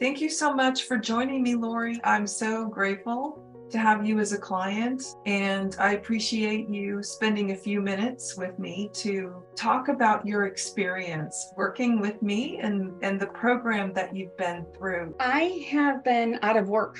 Thank you so much for joining me, Laurie. I'm so grateful to have you as a client, and I appreciate you spending a few minutes with me to talk about your experience working with me and the program that you've been through. I have been out of work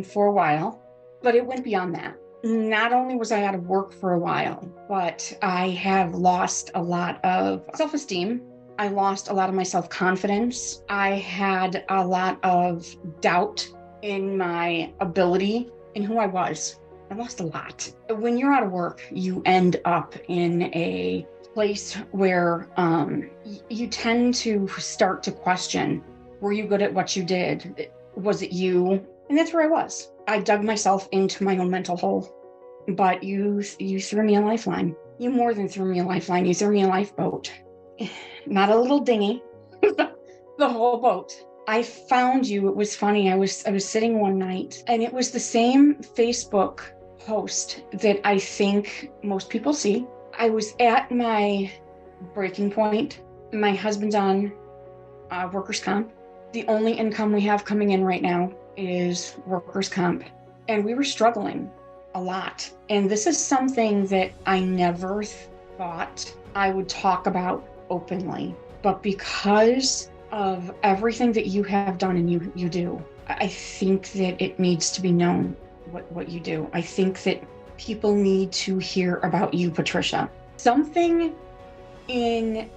for a while, but it went beyond that. Not only was I out of work for a while, but I have lost a lot of self-esteem. I lost a lot of my self-confidence. I had a lot of doubt in my ability and who I was. I lost a lot. When you're out of work, you end up in a place where you tend to start to question, were you good at what you did? Was it you? And that's where I was. I dug myself into my own mental hole, but you threw me a lifeline. You more than threw me a lifeline. You threw me a lifeboat, not a little dinghy, the whole boat. I found you. It was funny. I was sitting one night, and it was the same Facebook post that I think most people see. I was at my breaking point. My husband's on workers' comp. The only income we have coming in right now is workers' comp. And we were struggling a lot. And this is something that I never thought I would talk about openly. But because of everything that you have done and you do, I think that it needs to be known what you do. I think that people need to hear about you, Patricia. Something in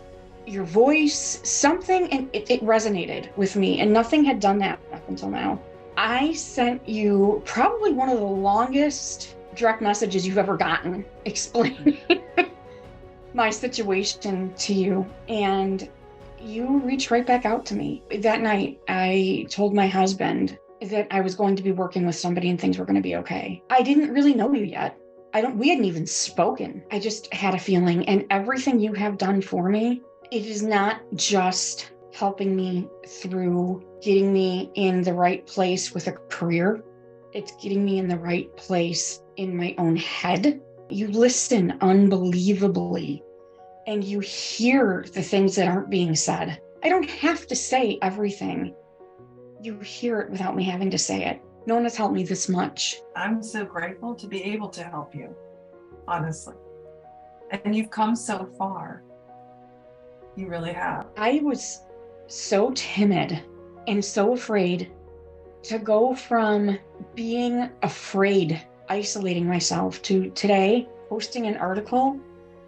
your voice, something, and it resonated with me, and nothing had done that up until now. I sent you probably one of the longest direct messages you've ever gotten explaining my situation to you, and you reached right back out to me. That night, I told my husband that I was going to be working with somebody and things were going to be okay. I didn't really know you yet. We hadn't even spoken. I just had a feeling, and everything you have done for me, it is not just helping me through getting me in the right place with a career. It's getting me in the right place in my own head. You listen unbelievably, and you hear the things that aren't being said. I don't have to say everything. You hear it without me having to say it. No one has helped me this much. I'm so grateful to be able to help you, honestly. And you've come so far. You really have. I was so timid and so afraid to go from being afraid, isolating myself, to today posting an article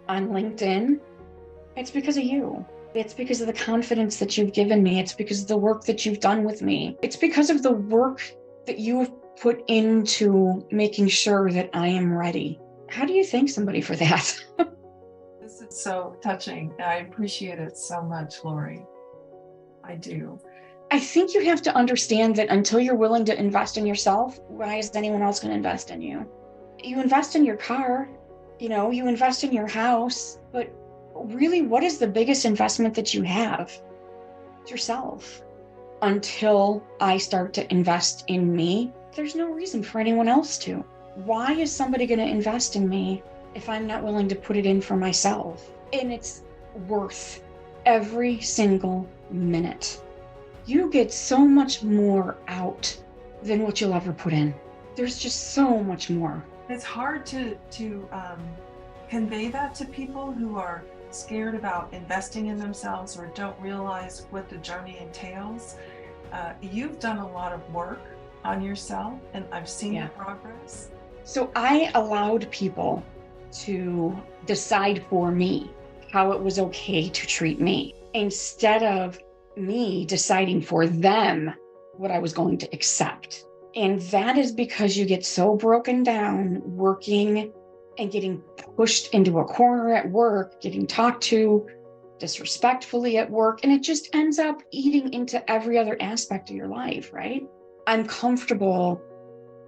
on LinkedIn. It's because of you. It's because of the confidence that you've given me. It's because of the work that you've done with me. It's because of the work that you have put into making sure that I am ready. How do you thank somebody for that? This is so touching. I appreciate it so much, Laurie. I do. I think you have to understand that until you're willing to invest in yourself, why is anyone else going to invest in you? You invest in your car, you invest in your house, but really, what is the biggest investment that you have? It's yourself. Until I start to invest in me, there's no reason for anyone else to. Why is somebody going to invest in me if I'm not willing to put it in for myself? And it's worth every single minute. You get so much more out than what you'll ever put in. There's just so much more. It's hard to convey that to people who are scared about investing in themselves or don't realize what the journey entails. You've done a lot of work on yourself, and I've seen the progress. So I allowed people to decide for me how it was okay to treat me, instead of me deciding for them what I was going to accept. And that is because you get so broken down working and getting pushed into a corner at work, getting talked to disrespectfully at work, and it just ends up eating into every other aspect of your life, right? I'm comfortable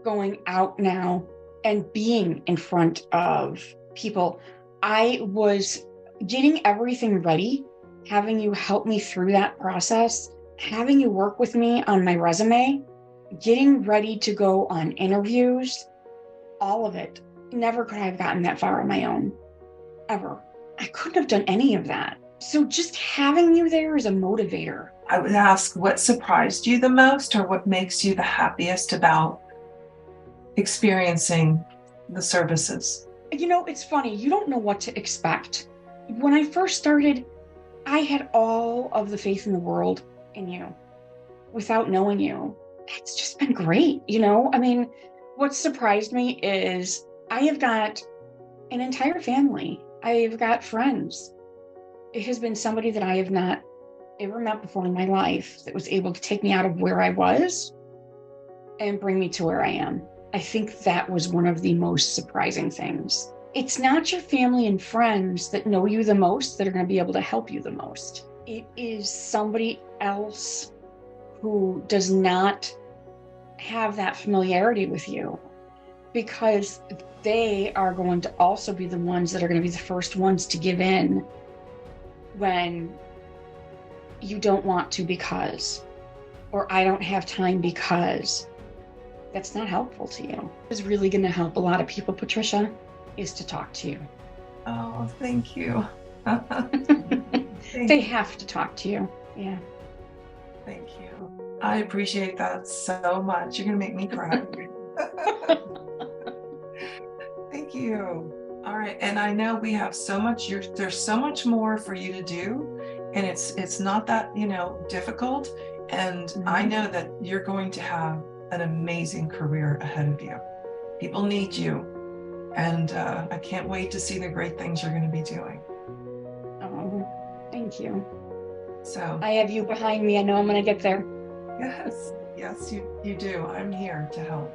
going out now and being in front of people. I was getting everything ready, having you help me through that process, having you work with me on my resume, getting ready to go on interviews, all of it. Never could I have gotten that far on my own, ever. I couldn't have done any of that. So just having you there is a motivator. I would ask, what surprised you the most, or what makes you the happiest about experiencing the services? It's funny. You don't know what to expect. When I first started, I had all of the faith in the world in you without knowing you. It's just been great. I mean, what surprised me is I have got an entire family. I've got friends. It has been somebody that I have not ever met before in my life that was able to take me out of where I was and bring me to where I am. I think that was one of the most surprising things. It's not your family and friends that know you the most that are going to be able to help you the most. It is somebody else who does not have that familiarity with you, because they are going to also be the ones that are going to be the first ones to give in when you don't want to, or I don't have time because. That's not helpful to you. What is really going to help a lot of people, Patricia, is to talk to you. Oh, thank you. They have to talk to you. Yeah. Thank you. I appreciate that so much. You're going to make me cry. Thank you. All right. And I know we have so much, there's so much more for you to do. And it's not that, difficult. And I know that you're going to have an amazing career ahead of you. People need you. And I can't wait to see the great things you're going to be doing. Oh, thank you. So I have you behind me. I know I'm going to get there. yes, you do. I'm here to help.